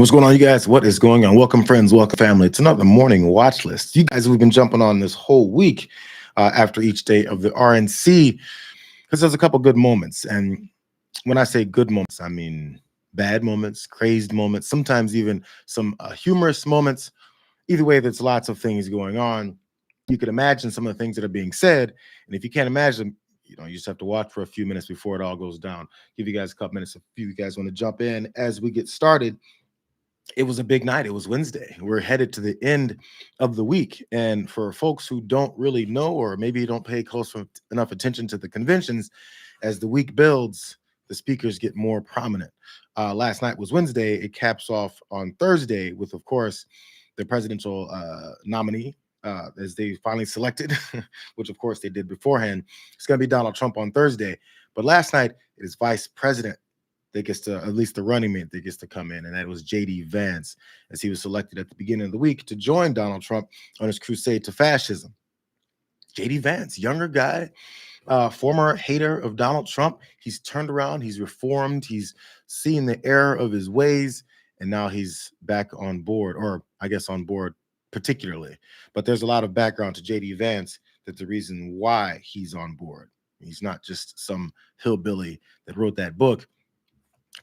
What's going on, you guys? What is going on? Welcome, friends. Welcome, family. It's another morning watch list. You guys, we've been jumping on this whole week after each day of the RNC because there's a couple good moments. And when I say good moments, I mean bad moments, crazed moments, sometimes even some humorous moments. Either way, there's lots of things going on. You could imagine some of the things that are being said. And if you can't imagine, you just have to watch for a few minutes before it all goes down. Give you guys a couple minutes if you guys want to jump in as we get started. It was a big night. It was Wednesday. We're headed to the end of the week. And for folks who don't really know, or maybe don't pay close enough attention to the conventions, as the week builds, the speakers get more prominent. Last night was Wednesday. It caps off on Thursday with, of course, the presidential nominee, as they finally selected, which, of course, they did beforehand. It's going to be Donald Trump on Thursday. But last night, it is vice president that gets to, at least the running mate that gets to come in, and that was J.D. Vance, as he was selected at the beginning of the week to join Donald Trump on his crusade to fascism. J.D. Vance, younger guy, former hater of Donald Trump. He's turned around, he's reformed, he's seen the error of his ways, and now he's back on board, or I guess on board particularly. But there's a lot of background to J.D. Vance that's the reason why he's on board. He's not just some hillbilly that wrote that book.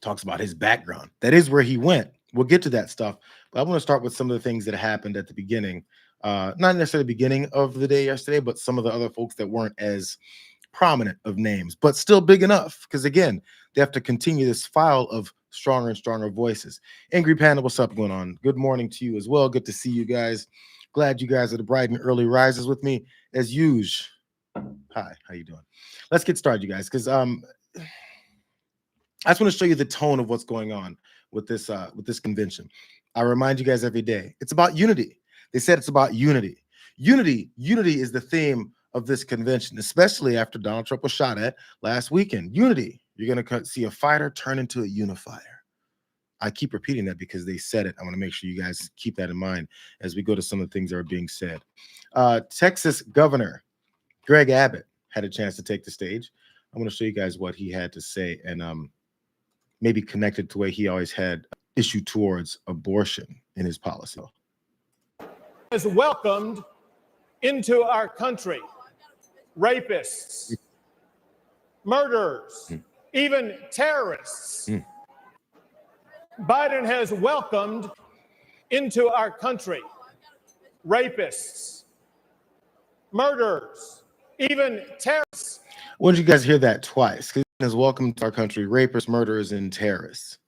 Talks about his background. That is where he went. We'll get to that stuff, but I want to start with some of the things that happened at the beginning, not necessarily the beginning of the day yesterday, but some of the other folks that weren't as prominent of names, but still big enough, because again, they have to continue this file of stronger and stronger voices. Angry Panda, what's up going on? Good morning to you as well. Good to see you guys. Glad you guys are the bright and early risers with me as usual. Hi, how you doing? Let's get started, you guys, because I just want to show you the tone of what's going on with this convention. I remind you guys every day, it's about unity. They said it's about unity. Unity is the theme of this convention, especially after Donald Trump was shot at last weekend. Unity. You're going to see a fighter turn into a unifier. I keep repeating that because they said it. I want to make sure you guys keep that in mind as we go to some of the things that are being said. Texas Governor Greg Abbott had a chance to take the stage. I want to show you guys what he had to say, and maybe connected to the way he always had issue towards abortion in his policy. Is welcomed into our country rapists, murderers, even terrorists. Biden has welcomed into our country rapists, murderers, even terrorists. Why did you guys hear that twice? Because is welcome to our country rapists, murderers, and terrorists.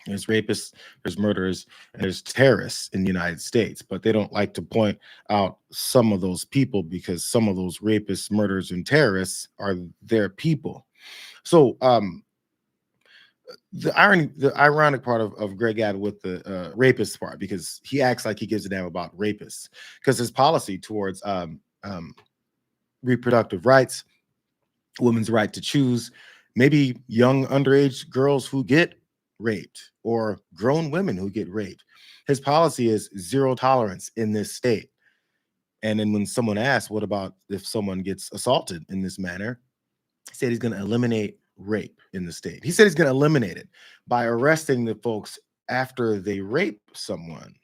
There's rapists, there's murderers, and there's terrorists in the United States, but they don't like to point out some of those people because some of those rapists, murderers, and terrorists are their people. So the ironic part of Greg Abbott with the rapist part, because he acts like he gives a damn about rapists, because his policy towards reproductive rights, women's right to choose, maybe young underage girls who get raped or grown women who get raped. His policy is zero tolerance in this state. And then when someone asks, what about if someone gets assaulted in this manner? He said he's going to eliminate rape in the state. He said he's going to eliminate it by arresting the folks after they rape someone.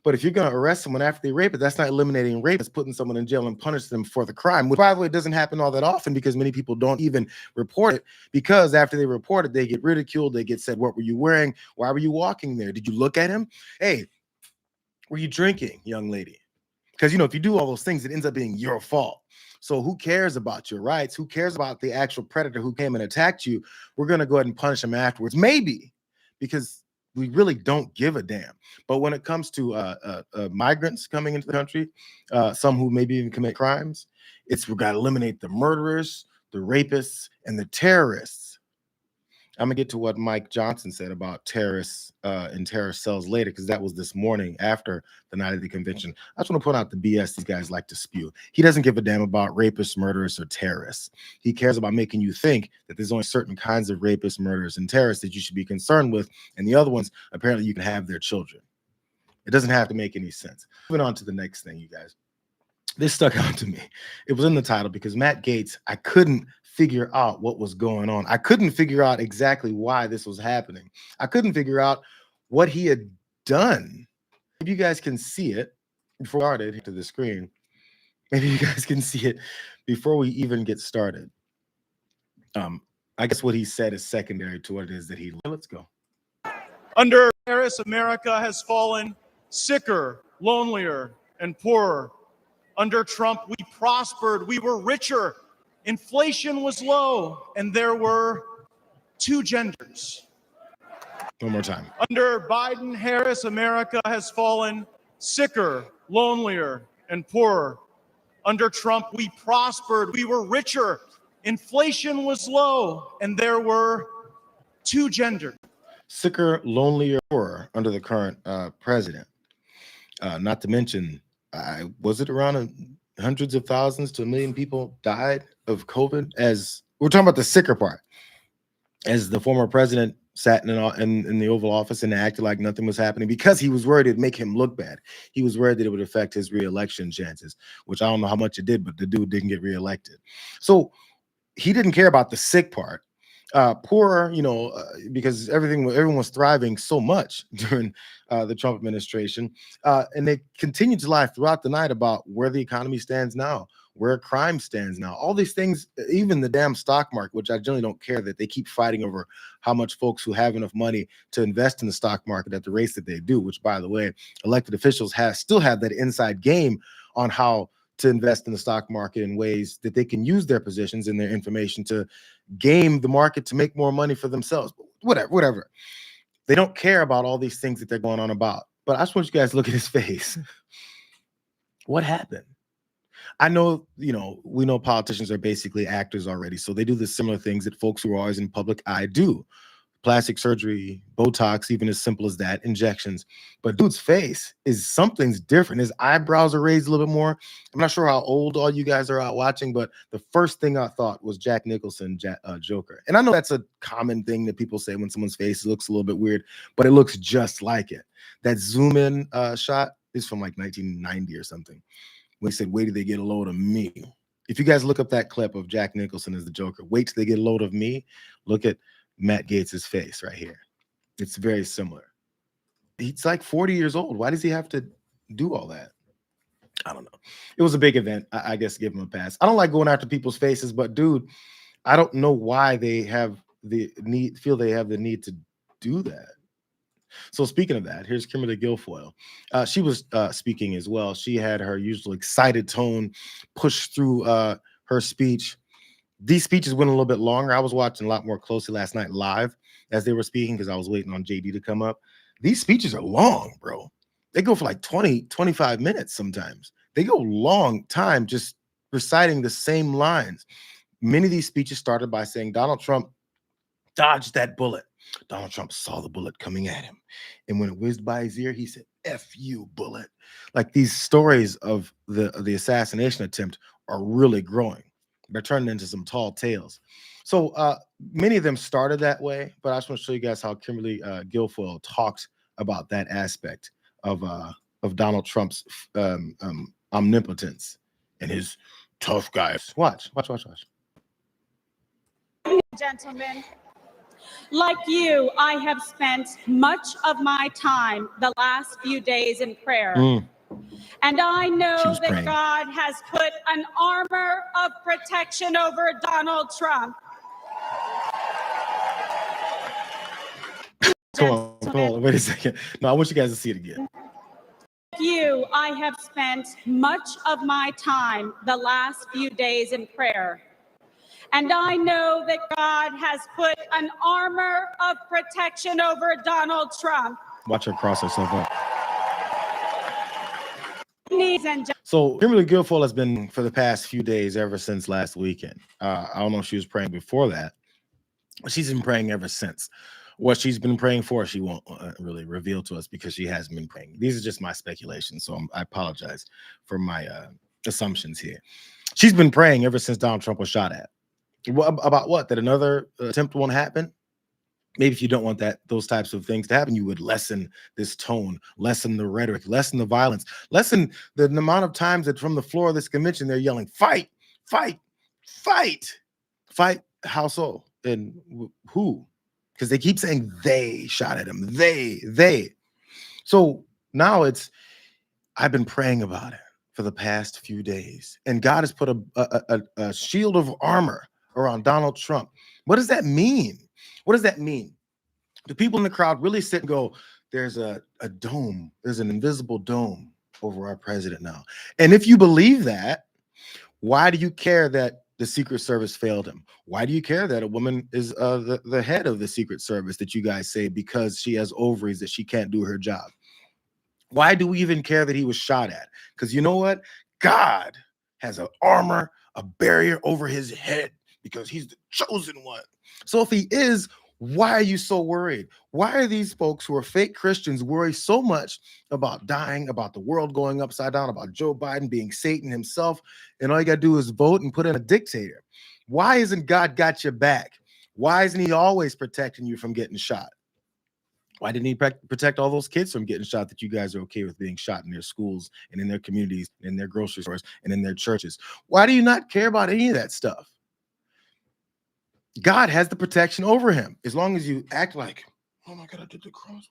But if you're going to arrest someone after they rape it, that's not eliminating rape. It's putting someone in jail and punish them for the crime, which, by the way, doesn't happen all that often because many people don't even report it, because after they report it, they get ridiculed. They get said, what were you wearing? Why were you walking there? Did you look at him? Hey, were you drinking, young lady? Because, if you do all those things, it ends up being your fault. So who cares about your rights? Who cares about the actual predator who came and attacked you? We're going to go ahead and punish him afterwards. Maybe, because we really don't give a damn. But when it comes to migrants coming into the country, some who maybe even commit crimes, we've got to eliminate the murderers, the rapists, and the terrorists. I'm going to get to what Mike Johnson said about terrorists and terrorist cells later, because that was this morning after the night of the convention. I just want to point out the BS these guys like to spew. He doesn't give a damn about rapists, murderers, or terrorists. He cares about making you think that there's only certain kinds of rapists, murderers, and terrorists that you should be concerned with, and the other ones, apparently you can have their children. It doesn't have to make any sense. Moving on to the next thing, you guys. This stuck out to me. It was in the title because Matt Gaetz, I couldn't figure out what was going on. I couldn't figure out exactly why this was happening. I couldn't figure out what he had done. If you guys can see it before we started to the screen, maybe you guys can see it before we even get started. I guess what he said is secondary to what it is that he. Let's go. Under Harris, America has fallen sicker, lonelier, and poorer. Under Trump, we prospered, we were richer, inflation was low, and there were two genders. One more time. Under Biden, Harris, America has fallen sicker, lonelier, and poorer. Under Trump, we prospered, we were richer, inflation was low, and there were two genders. Sicker, lonelier, poorer under the current president. Not to mention, was it around hundreds of thousands to 1 million people died of COVID? As we're talking about the sicker part, as the former president sat in the Oval Office and acted like nothing was happening because he was worried it'd make him look bad. He was worried that it would affect his reelection chances, which I don't know how much it did, but the dude didn't get reelected. So he didn't care about the sick part. Poorer, because everyone was thriving so much during the Trump administration, and they continued to lie throughout the night about where the economy stands now, where crime stands now, all these things, even the damn stock market, which I generally don't care that they keep fighting over how much folks who have enough money to invest in the stock market at the rates that they do, which, by the way, elected officials still have that inside game on how to invest in the stock market in ways that they can use their positions and their information to game the market to make more money for themselves. Whatever. They don't care about all these things that they're going on about. But I just want you guys to look at his face. What happened? I know, we know politicians are basically actors already, so they do the similar things that folks who are always in public eye do. Plastic surgery, Botox, even as simple as that, injections. But dude's face something's different. His eyebrows are raised a little bit more. I'm not sure how old all you guys are out watching, but the first thing I thought was Jack Nicholson, Joker. And I know that's a common thing that people say when someone's face looks a little bit weird, but it looks just like it. That zoom in shot is from like 1990 or something. When he said, "Wait till they get a load of me." If you guys look up that clip of Jack Nicholson as the Joker, "Wait till they get a load of me," look at Matt Gaetz's face right here. It's very similar. He's like 40 years old. Why does he have to do all that? I don't know. It was a big event. I guess give him a pass. I don't like going after people's faces, but dude, I don't know why they have feel they have the need to do that. So speaking of that, here's Kimberly Guilfoyle. She was speaking as well. She had her usual excited tone push through her speech. These speeches went a little bit longer. I was watching a lot more closely last night live as they were speaking because I was waiting on JD to come up. These speeches are long, bro. They go for like 20, 25 minutes sometimes. They go long time just reciting the same lines. Many of these speeches started by saying Donald Trump dodged that bullet. Donald Trump saw the bullet coming at him. And when it whizzed by his ear, he said, "F you, bullet." Like these stories of the assassination attempt are really growing. They're turning into some tall tales. So many of them started that way, but I just want to show you guys how Kimberly Guilfoyle talks about that aspect of Donald Trump's omnipotence and his tough guys. Watch. Gentlemen, like you, I have spent much of my time the last few days in prayer. And I know that praying. God has put an armor of protection over Donald Trump. Come on, wait a second. No, I want you guys to see it again. Like you, I have spent much of my time the last few days in prayer. And I know that God has put an armor of protection over Donald Trump. Watch her cross herself up. So Kimberly Guilfoyle has been for the past few days, ever since last weekend. I don't know if she was praying before that, but she's been praying ever since. What she's been praying for, she won't really reveal to us because she hasn't been praying. These are just my speculations, so I apologize for my assumptions here. She's been praying ever since Donald Trump was shot at. About what? That another attempt won't happen? Maybe if you don't want those types of things to happen, you would lessen this tone, lessen the rhetoric, lessen the violence, lessen the amount of times that from the floor of this convention, they're yelling, "Fight, fight, fight, fight." How so? And who? because they keep saying they shot at him. They. So now I've been praying about it for the past few days, and God has put a shield of armor around Donald Trump. What does that mean? What does that mean? The people in the crowd really sit and go, there's a dome, there's an invisible dome over our president now. And if you believe that, why do you care that the Secret Service failed him? Why do you care that a woman is the head of the Secret Service that you guys say because she has ovaries that she can't do her job? Why do we even care that he was shot at? Because you know what? God has an armor, a barrier over his head because he's the chosen one. So if he is, why are you so worried? Why are these folks who are fake Christians worried so much about dying, about the world going upside down, about Joe Biden being Satan himself, and all you got to do is vote and put in a dictator? Why isn't God got your back? Why isn't he always protecting you from getting shot? Why didn't he protect all those kids from getting shot that you guys are okay with being shot in their schools and in their communities, in their grocery stores, and in their churches? Why do you not care about any of that stuff? God has the protection over him as long as you act like, oh my God, I did the cross.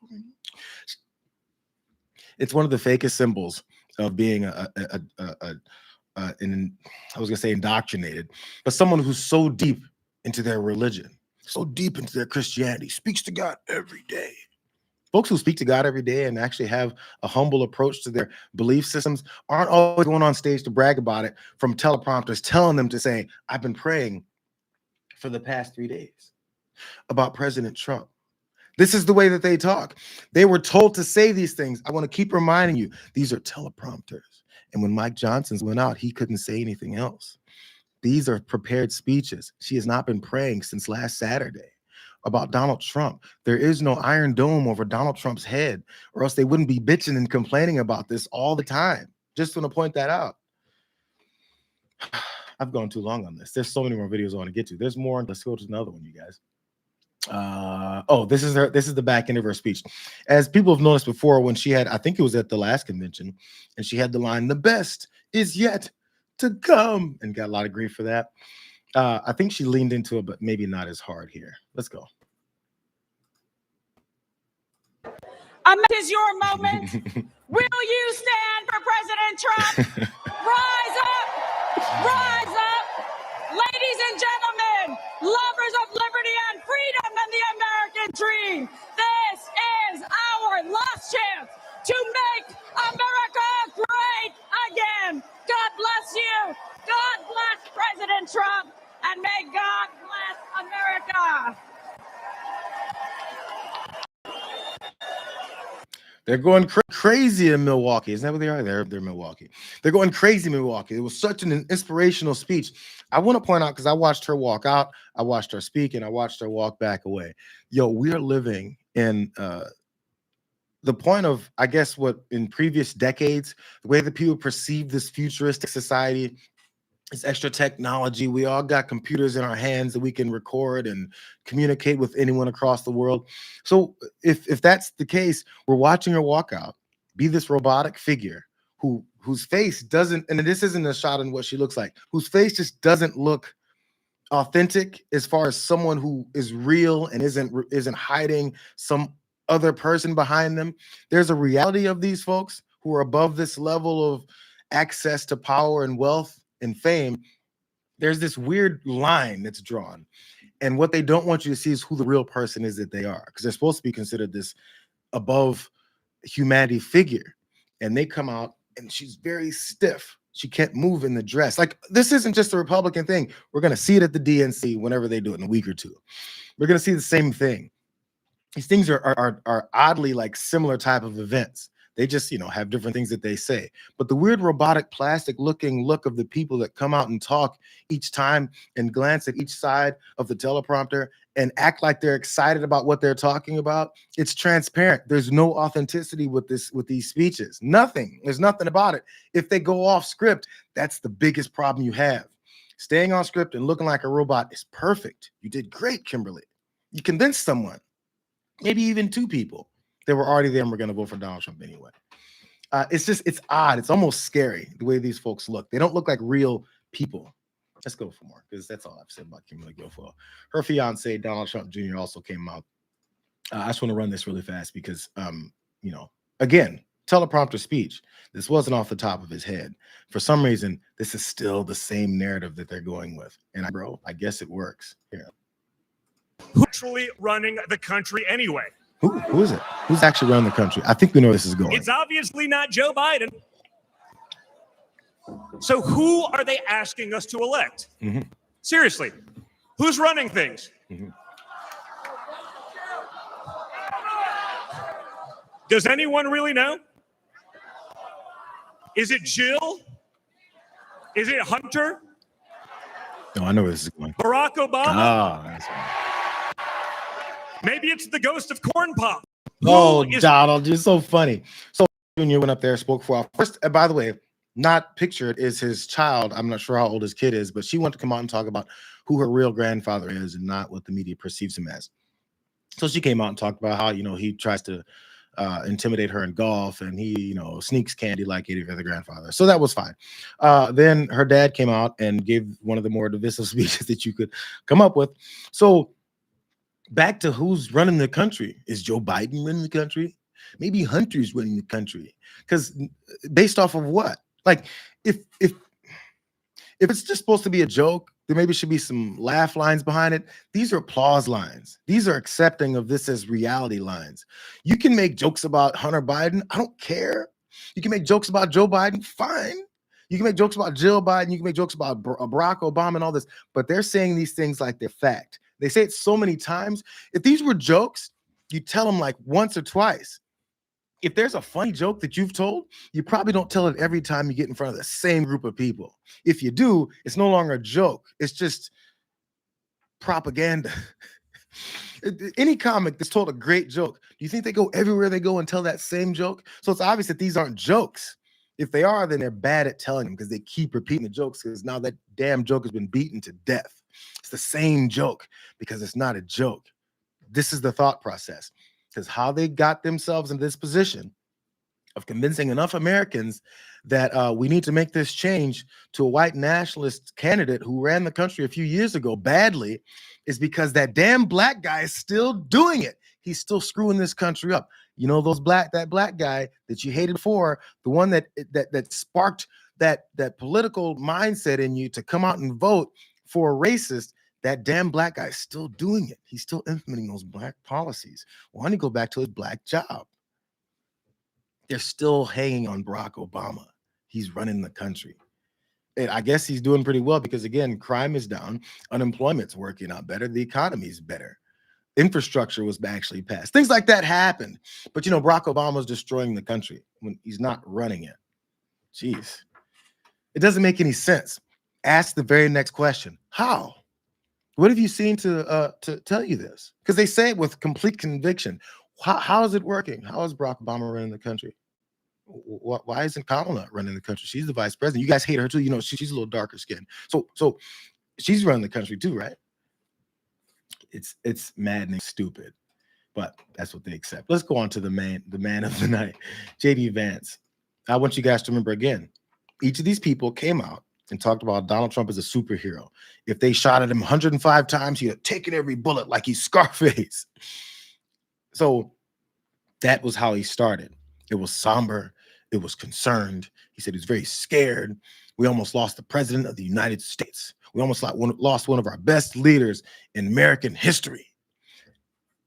It's one of the fakest symbols of being I was gonna say indoctrinated, but someone who's so deep into their religion, so deep into their Christianity, speaks to God every day. Folks who speak to God every day and actually have a humble approach to their belief systems aren't always going on stage to brag about it from teleprompters telling them to say, I've been praying for the past 3 days about President Trump. This is the way that they talk. They were told to say these things. I want to keep reminding you, these are teleprompters. And when Mike Johnson's went out, he couldn't say anything else. These are prepared speeches. She has not been praying since last Saturday about Donald Trump. There is no iron dome over Donald Trump's head, or else they wouldn't be bitching and complaining about this all the time. Just want to point that out. I've gone too long on this. There's so many more videos I want to get to. There's more. Let's go to another one, you guys. This is the back end of her speech. As people have noticed before, when she had, I think it was at the last convention, and she had the line, "The best is yet to come," and got a lot of grief for that. I think she leaned into it, but maybe not as hard here. Let's go. Is your moment. Will you stand for President Trump? Rise up! Rise up! Ladies and gentlemen, lovers of liberty and freedom and the American dream, this is our last chance to make America great again. God bless you. God bless President Trump, and may God bless America. They're going crazy in Milwaukee. Isn't that what they are? They're Milwaukee. They're going crazy in Milwaukee. It was such an inspirational speech. I want to point out, because I watched her walk out, I watched her speak, and I watched her walk back away. Yo, we are living in the point of, I guess, what in previous decades, the way that people perceive this futuristic society, it's extra technology. We all got computers in our hands that we can record and communicate with anyone across the world. So if that's the case, we're watching her walk out, be this robotic figure whose face doesn't, and this isn't a shot on what she looks like, whose face just doesn't look authentic as far as someone who is real and isn't hiding some other person behind them. There's a reality of these folks who are above this level of access to power and wealth and fame. There's this weird line that's drawn, and what they don't want you to see is who the real person is that they are, because they're supposed to be considered this above humanity figure, and they come out and she's very stiff. She can't move in the dress. Like, this isn't just a Republican thing. We're going to see it at the DNC whenever they do it in a week or two. We're going to see the same thing. These things are oddly like similar type of events. They just, have different things that they say. But the weird robotic plastic looking look of the people that come out and talk each time and glance at each side of the teleprompter and act like they're excited about what they're talking about, it's transparent. There's no authenticity with these speeches. Nothing. There's nothing about it. If they go off script, that's the biggest problem you have. Staying on script and looking like a robot is perfect. You did great, Kimberly. You convinced someone, maybe even two people. They were already there and we're going to vote for Donald Trump anyway. It's odd. It's almost scary the way these folks look. They don't look like real people. Let's go for more, because that's all I've said about Kimberly Guilfoyle. Her fiance, Donald Trump Jr., also came out I just want to run this really fast because, again, teleprompter speech. This wasn't off the top of his head. For some reason, this is still the same narrative that they're going with. And I guess it works. Here. Who's actually running the country anyway? Who is it? Who's actually running the country? I think we know where this is going. It's obviously not Joe Biden. So who are they asking us to elect? Mm-hmm. Seriously, who's running things? Mm-hmm. Does anyone really know? Is it Jill? Is it Hunter? No, I know where this is going. Barack Obama? Oh, that's right. Maybe it's the ghost of Corn Pop. Donald, you're so funny. So Junior went up there, spoke for our first. By the way, not pictured is his child. I'm not sure how old his kid is, but she wanted to come out and talk about who her real grandfather is and not what the media perceives him as. So she came out and talked about how, he tries to intimidate her in golf and he, sneaks candy like any other grandfather. So that was fine. Then her dad came out and gave one of the more divisive speeches that you could come up with. So back to who's running the country. Is Joe Biden running the country? Maybe Hunter's running the country. Because based off of what? Like, if it's just supposed to be a joke, there maybe should be some laugh lines behind it. These are applause lines. These are accepting of this as reality lines. You can make jokes about Hunter Biden. I don't care. You can make jokes about Joe Biden. Fine. You can make jokes about Jill Biden. You can make jokes about Barack Obama and all this. But they're saying these things like they're fact. They say it so many times. If these were jokes, you tell them like once or twice. If there's a funny joke that you've told, you probably don't tell it every time you get in front of the same group of people. If you do, it's no longer a joke. It's just propaganda. Any comic that's told a great joke, do you think they go everywhere they go and tell that same joke? So it's obvious that these aren't jokes. If they are, then they're bad at telling them because they keep repeating the jokes because now that damn joke has been beaten to death. It's the same joke because it's not a joke. This is the thought process. Because how they got themselves in this position of convincing enough Americans that we need to make this change to a white nationalist candidate who ran the country a few years ago badly is because that damn black guy is still doing it. He's still screwing this country up. That black guy that you hated before, the one that sparked that political mindset in you to come out and vote for a racist. That damn black guy is still doing it. He's still implementing those black policies. Why don't he go back to his black job? They're still hanging on Barack Obama. He's running the country. And I guess he's doing pretty well because, again, crime is down. Unemployment's working out better. The economy's better. Infrastructure was actually passed. Things like that happened. But, Barack Obama's destroying the country when he's not running it. Jeez. It doesn't make any sense. Ask the very next question. How? What have you seen to tell you this? Because they say it with complete conviction. How is it working? How is Barack Obama running the country? Why isn't Kamala running the country? She's the vice president. You guys hate her too. She's a little darker skinned. So she's running the country too, right? It's maddening, stupid, but that's what they accept. Let's go on to the man of the night, JD Vance. I want you guys to remember again, each of these people came out and talked about Donald Trump as a superhero. If they shot at him 105 times, he'd have taken every bullet like he's Scarface. So that was how he started. It was somber. It was concerned. He said he was very scared. We almost lost the president of the United States. We almost lost one of our best leaders in American history.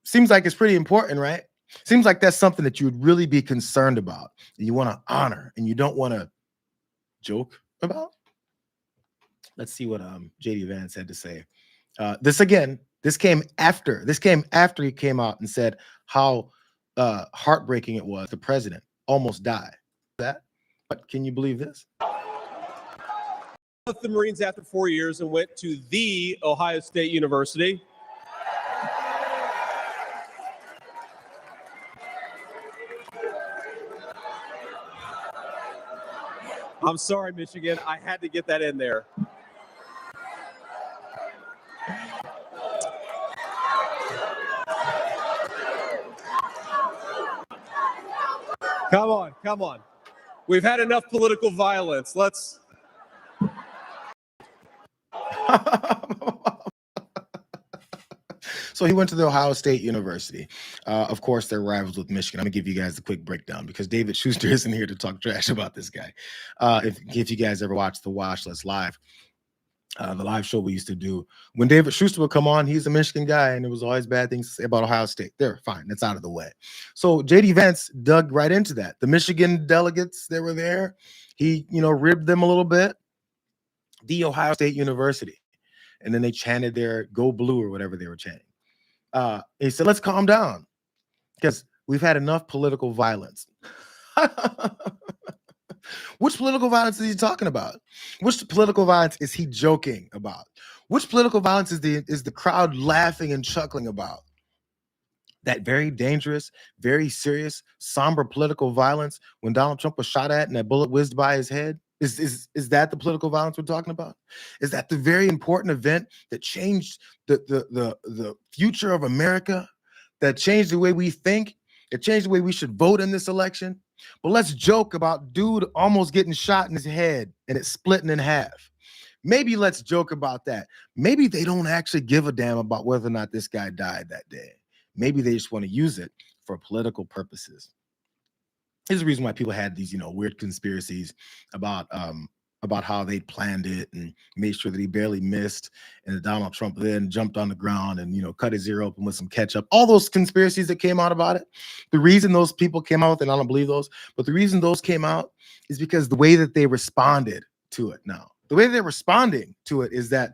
Seems like it's pretty important, right? Seems like that's something that you would really be concerned about. And you want to honor and you don't want to joke about. Let's see what JD Vance had to say. This came after he came out and said how heartbreaking it was. The president almost died. But can you believe this? Left the Marines after 4 years and went to the Ohio State University. I'm sorry, Michigan. I had to get that in there. Come on. We've had enough political violence. Let's. So he went to the Ohio State University. Of course, they're rivals with Michigan. I'm gonna give you guys a quick breakdown because David Schuster isn't here to talk trash about this guy. If you guys ever watched the Watchlist live, the live show we used to do, when David Schuster would come on, he's a Michigan guy, and there was always bad things to say about Ohio State. They're fine. That's out of the way. So JD Vance dug right into that. The Michigan delegates that were there, he, ribbed them a little bit. The Ohio State University. And then they chanted their "Go Blue" or whatever they were chanting. He said, let's calm down because we've had enough political violence. Which political violence is he talking about? Which political violence is he joking about? Which political violence is the crowd laughing and chuckling about? That very dangerous, very serious, somber political violence when Donald Trump was shot at and that bullet whizzed by his head? Is that the political violence we're talking about? Is that the very important event that changed the future of America, that changed the way we think, that changed the way we should vote in this election? But let's joke about dude almost getting shot in his head and it splitting in half. Maybe let's joke about that. Maybe they don't actually give a damn about whether or not this guy died that day. Maybe they just want to use it for political purposes. Here's the reason why people had these, weird conspiracies about how they planned it and made sure that he barely missed, and that Donald Trump then jumped on the ground and cut his ear open with some ketchup. All those conspiracies that came out about it. The reason those people came out with it, and I don't believe those, but the reason those came out is because the way that they responded to it now. The way they're responding to it is that,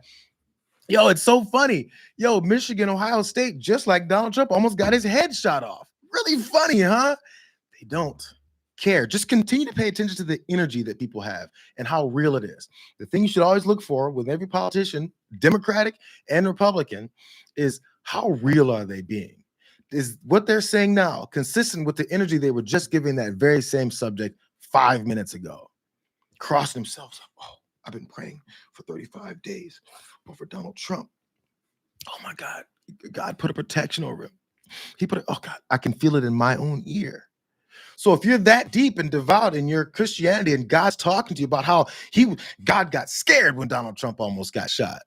it's so funny. Michigan, Ohio State, just like Donald Trump, almost got his head shot off. Really funny, huh? They don't care. Just continue to pay attention to the energy that people have and how real it is. The thing you should always look for with every politician, Democratic and Republican, is how real are they being? Is what they're saying now consistent with the energy they were just giving that very same subject 5 minutes ago? Crossing themselves up. Oh, I've been praying for 35 days over Donald Trump. Oh my God. God put a protection over him. Oh God, I can feel it in my own ear. So if you're that deep and devout in your Christianity and God's talking to you about how God got scared when Donald Trump almost got shot,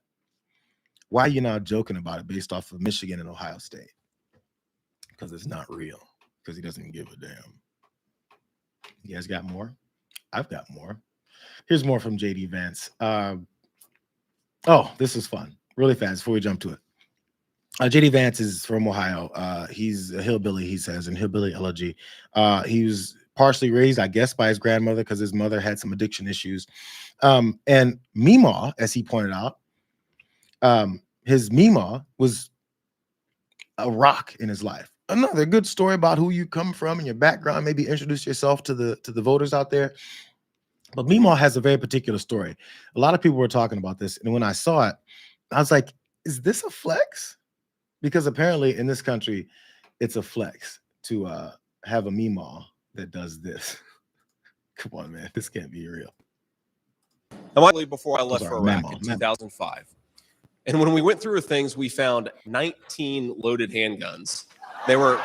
why are you now joking about it based off of Michigan and Ohio State? Because it's not real. Because he doesn't give a damn. You guys got more? I've got more. Here's more from JD Vance. This is fun. Really fast before we jump to it. JD Vance is from Ohio. He's a hillbilly, he says, in Hillbilly Elegy. He was partially raised, I guess, by his grandmother because his mother had some addiction issues. And Meemaw, as he pointed out, his Meemaw was a rock in his life. Another good story about who you come from and your background. Maybe introduce yourself to the voters out there. But Meemaw has a very particular story. A lot of people were talking about this. And when I saw it, I was like, is this a flex? Because apparently in this country, it's a flex to have a Meemaw that does this. Come on, man. This can't be real. Before I left for Iraq in 2005. And when we went through things, we found 19 loaded handguns. They were...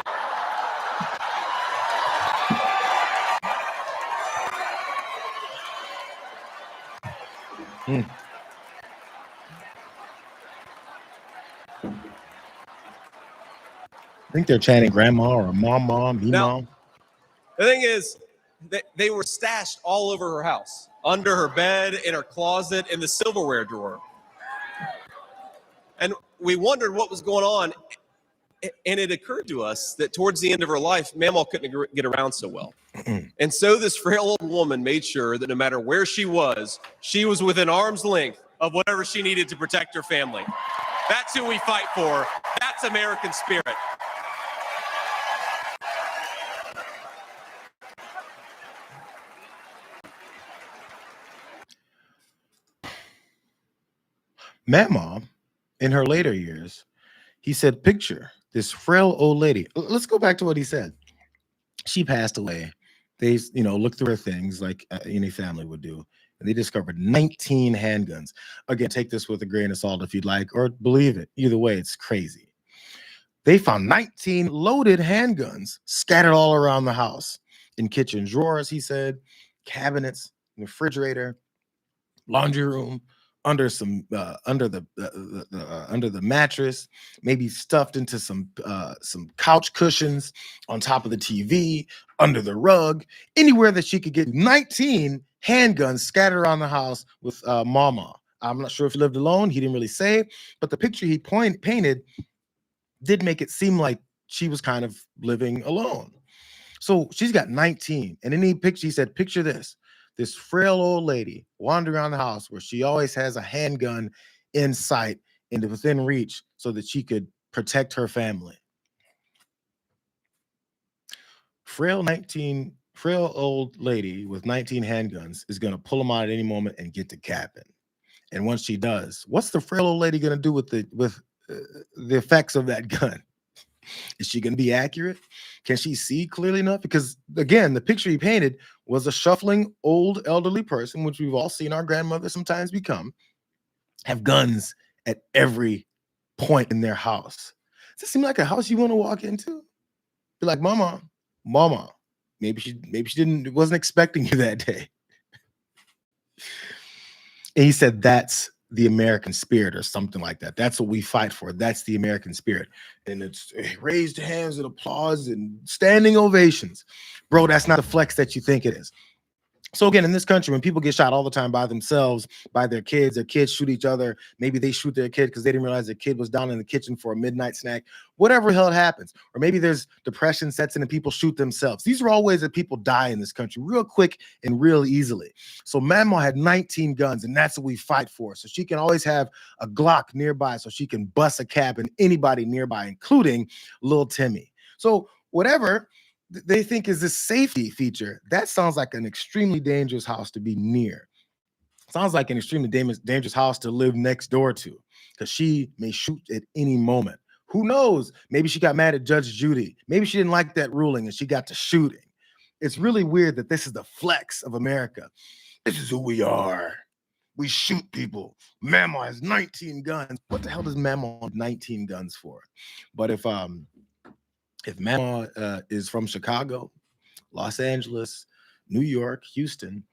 I think they're chanting grandma or mom, Now, the thing is, they were stashed all over her house, under her bed, in her closet, in the silverware drawer. And we wondered what was going on. And it occurred to us that towards the end of her life, Mamaw couldn't get around so well. And so this frail old woman made sure that no matter where she was within arm's length of whatever she needed to protect her family. That's who we fight for. That's American spirit. Mamaw, in her later years, he said, picture this frail old lady. Let's go back to what he said. She passed away. They, looked through her things like any family would do. And they discovered 19 handguns. Again, take this with a grain of salt if you'd like, or believe it. Either way, it's crazy. They found 19 loaded handguns scattered all around the house. In kitchen drawers, he said, cabinets, refrigerator, laundry room, under some under the mattress, maybe stuffed into some couch cushions, on top of the TV, under the rug, anywhere that she could get 19 handguns scattered around the house with Mama. I'm not sure if he lived alone. He didn't really say, but the picture he painted did make it seem like she was kind of living alone. So she's got 19. And in the picture, he said, picture this frail old lady wandering around the house where she always has a handgun in sight and within reach so that she could protect her family. Frail old lady with 19 handguns is going to pull them out at any moment and get to capping. And once she does, what's the frail old lady going to do with the effects of that gun? Is she going to be accurate? Can she see clearly enough? Because again, the picture he painted was a shuffling old elderly person, which we've all seen our grandmothers sometimes become, have guns at every point in their house. Does this seem like a house you want to walk into? Be like, mama, maybe she wasn't expecting you that day. And he said, that's the American spirit or something like that. That's what we fight for. That's the American spirit. And it's raised hands and applause and standing ovations. Bro, that's not the flex that you think it is. So again, in this country, when people get shot all the time by themselves, by their kids shoot each other. Maybe they shoot their kid because they didn't realize their kid was down in the kitchen for a midnight snack. Whatever the hell happens. Or maybe there's depression sets in and people shoot themselves. These are all ways that people die in this country real quick and real easily. So Mama had 19 guns, and that's what we fight for. So she can always have a Glock nearby so she can bust a cap in anybody nearby, including little Timmy. So whatever they think is this safety feature, that sounds like an extremely dangerous house to be near. Sounds like an extremely dangerous house to live next door to, because she may shoot at any moment. Who knows? Maybe she got mad at Judge Judy. Maybe she didn't like that ruling and she got to shooting. It's really weird that this is the flex of America. This is who we are. We shoot people. Mama has 19 guns. What the hell does Mama have 19 guns for? But if Mama is from Chicago, Los Angeles, New York, Houston,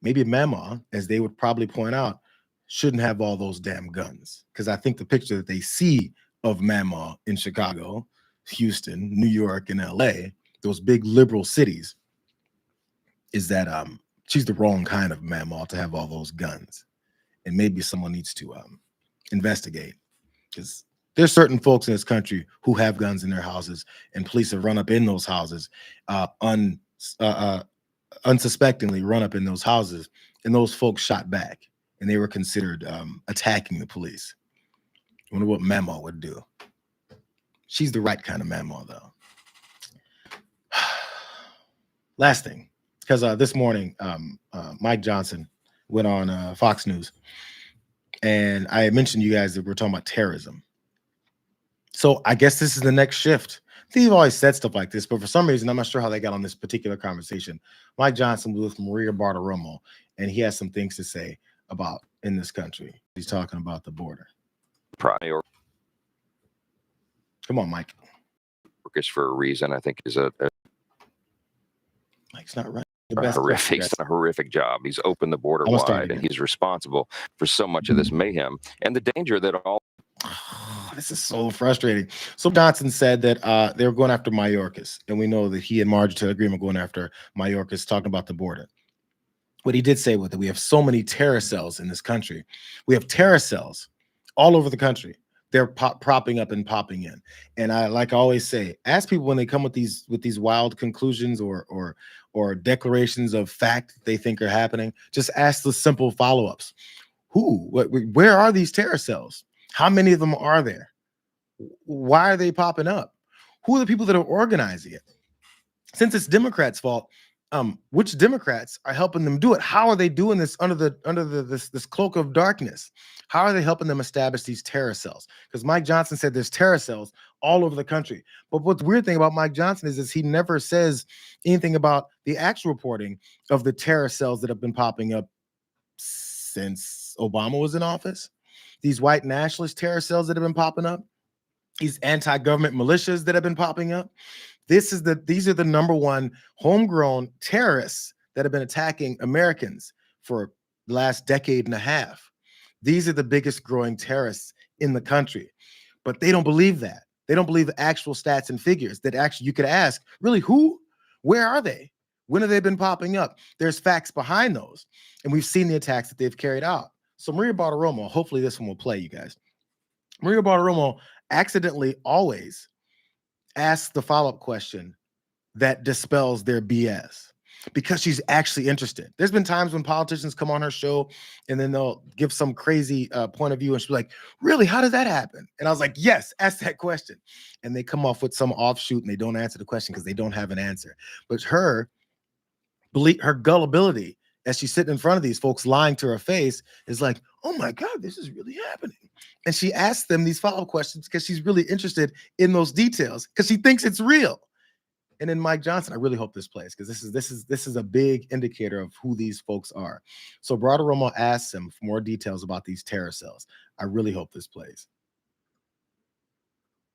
maybe Mama, as they would probably point out, shouldn't have all those damn guns. Because I think the picture that they see of Mama in Chicago, Houston, New York, and LA, those big liberal cities, is that she's the wrong kind of Mama to have all those guns. And maybe someone needs to investigate, because there's certain folks in this country who have guns in their houses, and police have run up in those houses, unsuspectingly run up in those houses, and those folks shot back, and they were considered attacking the police. I wonder what Mama would do. She's the right kind of Mama, though. Last thing, because this morning, Mike Johnson went on Fox News, and I mentioned to you guys that we're talking about terrorism. So I guess this is the next shift. They've always said stuff like this, but for some reason, I'm not sure how they got on this particular conversation. Mike Johnson was with Maria Bartiromo, and he has some things to say about in this country. He's talking about the border. Prior. Come on, Mike. Workers for a reason, I think, is Mike's not right. He's done a horrific job. He's opened the border wide, and he's responsible for so much of this mayhem and the danger that all. This is so frustrating. So Johnson said that they were going after Mayorkas, and we know that he and Marjorie Taylor Greene were going after Mayorkas, talking about the border. What he did say was that we have so many terror cells in this country. We have terror cells all over the country. They're propping up and popping in. And I always say, ask people when they come with these wild conclusions or declarations of fact they think are happening. Just ask the simple follow-ups. Where are these terror cells? How many of them are there? Why are they popping up? Who are the people that are organizing it? Since it's Democrats' fault, which Democrats are helping them do it? How are they doing this under this cloak of darkness? How are they helping them establish these terror cells? Because Mike Johnson said there's terror cells all over the country. But what's the weird thing about Mike Johnson is he never says anything about the actual reporting of the terror cells that have been popping up since Obama was in office. These white nationalist terror cells that have been popping up, these anti-government militias that have been popping up. These are the number one homegrown terrorists that have been attacking Americans for the last decade and a half. These are the biggest growing terrorists in the country. But they don't believe that. They don't believe the actual stats and figures that actually you could ask, really, who? Where are they? When have they been popping up? There's facts behind those. And we've seen the attacks that they've carried out. So Maria Bartiromo, hopefully this one will play, you guys. Maria Bartiromo accidentally always asks the follow-up question that dispels their BS because she's actually interested. There's been times when politicians come on her show and then they'll give some crazy point of view and she's like, really, how does that happen? And I was like, yes, ask that question. And they come off with some offshoot and they don't answer the question because they don't have an answer. But her gullibility as she's sitting in front of these folks lying to her face is like, oh my God, this is really happening. And she asks them these follow-up questions because she's really interested in those details because she thinks it's real. And then Mike Johnson, I really hope this plays because this is a big indicator of who these folks are. So Bartiromo asks him for more details about these terror cells. I really hope this plays.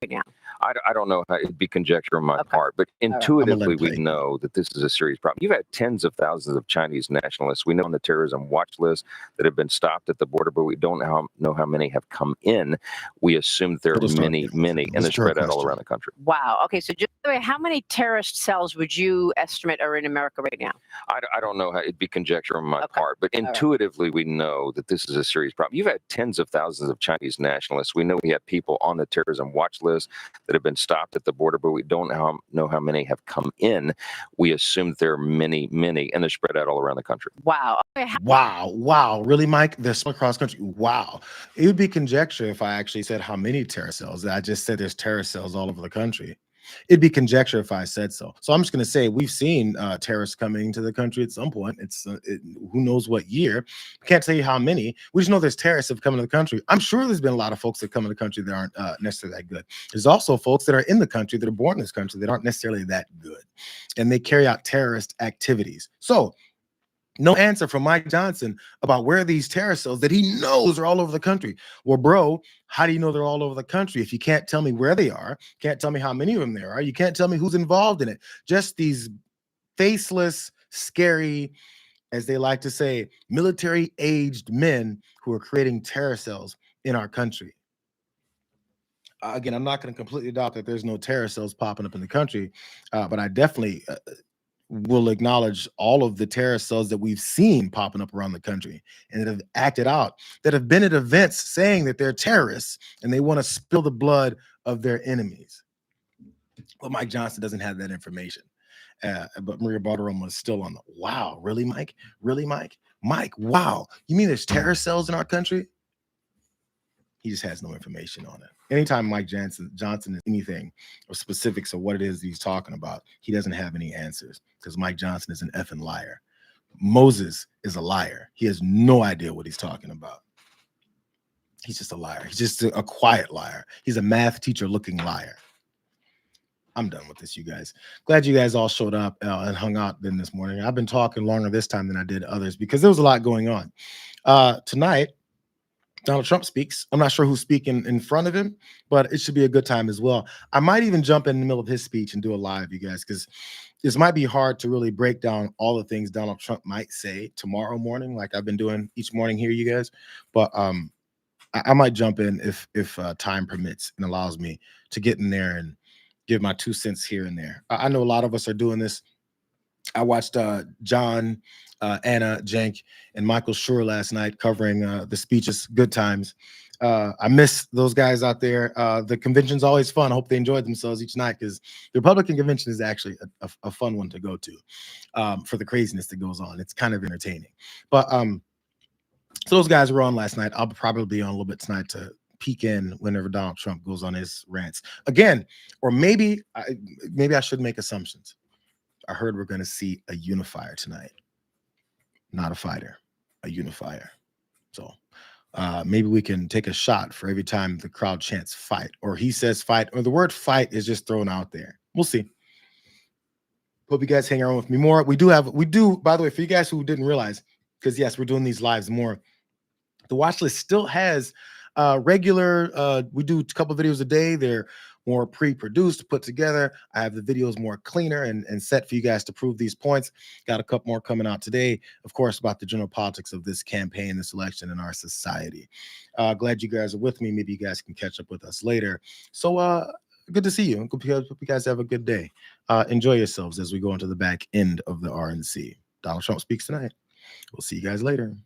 Now. I don't know how it'd be conjecture on my part, but intuitively we know that this is a serious problem. You've had tens of thousands of Chinese nationalists. We know on the terrorism watch list that have been stopped at the border, but we don't know how many have come in. We assume there are many, and they're spread out all around the country. Wow. Okay, so just how many terrorist cells would you estimate are in America right now? I don't know how it'd be conjecture on my part, but intuitively we know that this is a serious problem. You've had tens of thousands of Chinese nationalists. We know we have people on the terrorism watch list that have been stopped at the border, but we don't know how many have come in. We assume there are many, and they're spread out all around the country. Wow. Wow. Really, Mike? They're spread across the country. Wow. It would be conjecture if I actually said how many terror cells. I just said there's terror cells all over the country. It'd be conjecture if I said so. So I'm just going to say we've seen terrorists coming to the country at some point. It's who knows what year. Can't tell you how many. We just know there's terrorists that have come to the country. I'm sure there's been a lot of folks that come in the country that aren't necessarily that good. There's also folks that are in the country that are born in this country that aren't necessarily that good, and they carry out terrorist activities. So no answer from Mike Johnson about where these terror cells that he knows are all over the country. Well, bro, how do you know they're all over the country if you can't tell me where they are, can't tell me how many of them there are, you can't tell me who's involved in it? Just these faceless, scary, as they like to say, military-aged men who are creating terror cells in our country. Again, I'm not going to completely doubt that there's no terror cells popping up in the country, but I definitely will acknowledge all of the terror cells that we've seen popping up around the country and that have acted out, that have been at events saying that they're terrorists and they want to spill the blood of their enemies. Well, Mike Johnson doesn't have that information. But Maria Bartiromo is still on the, wow, really, Mike? Really, Mike? Mike, wow. You mean there's terror cells in our country? He just has no information on it. Anytime Mike Johnson is anything or specifics of what it is he's talking about, he doesn't have any answers because Mike Johnson is an effing liar. Moses is a liar. He has no idea what he's talking about. He's just a liar. He's just a quiet liar. He's a math teacher looking liar. I'm done with this, you guys. Glad you guys all showed up and hung out then this morning. I've been talking longer this time than I did others because there was a lot going on. Tonight, Donald Trump speaks. I'm not sure who's speaking in front of him, but it should be a good time as well. I might even jump in the middle of his speech and do a live, you guys, because this might be hard to really break down all the things Donald Trump might say tomorrow morning, like I've been doing each morning here, you guys. But I might jump in if time permits and allows me to get in there and give my 2 cents here and there. I know a lot of us are doing this. I watched John, Anna, Jenk, and Michael Schur last night covering the speeches. Good times. I miss those guys out there. The convention's always fun. I hope they enjoyed themselves each night because the Republican convention is actually a fun one to go to for the craziness that goes on. It's kind of entertaining. But so those guys were on last night. I'll probably be on a little bit tonight to peek in whenever Donald Trump goes on his rants again. Or maybe I should make assumptions. I heard we're going to see a unifier tonight. Not a fighter, a unifier. So maybe we can take a shot for every time the crowd chants fight, or he says fight, or the word fight is just thrown out there. We'll see. Hope you guys hang around with me more. We do, by the way, for you guys who didn't realize, because yes, we're doing these lives more. The watch list still has regular, we do a couple videos a day. They're more pre-produced, put together. I have the videos more cleaner and set for you guys to prove these points. Got a couple more coming out today, of course, about the general politics of this campaign, this election in our society. Glad you guys are with me. Maybe you guys can catch up with us later. So good to see you. Hope you guys have a good day. Enjoy yourselves as we go into the back end of the RNC. Donald Trump speaks tonight. We'll see you guys later.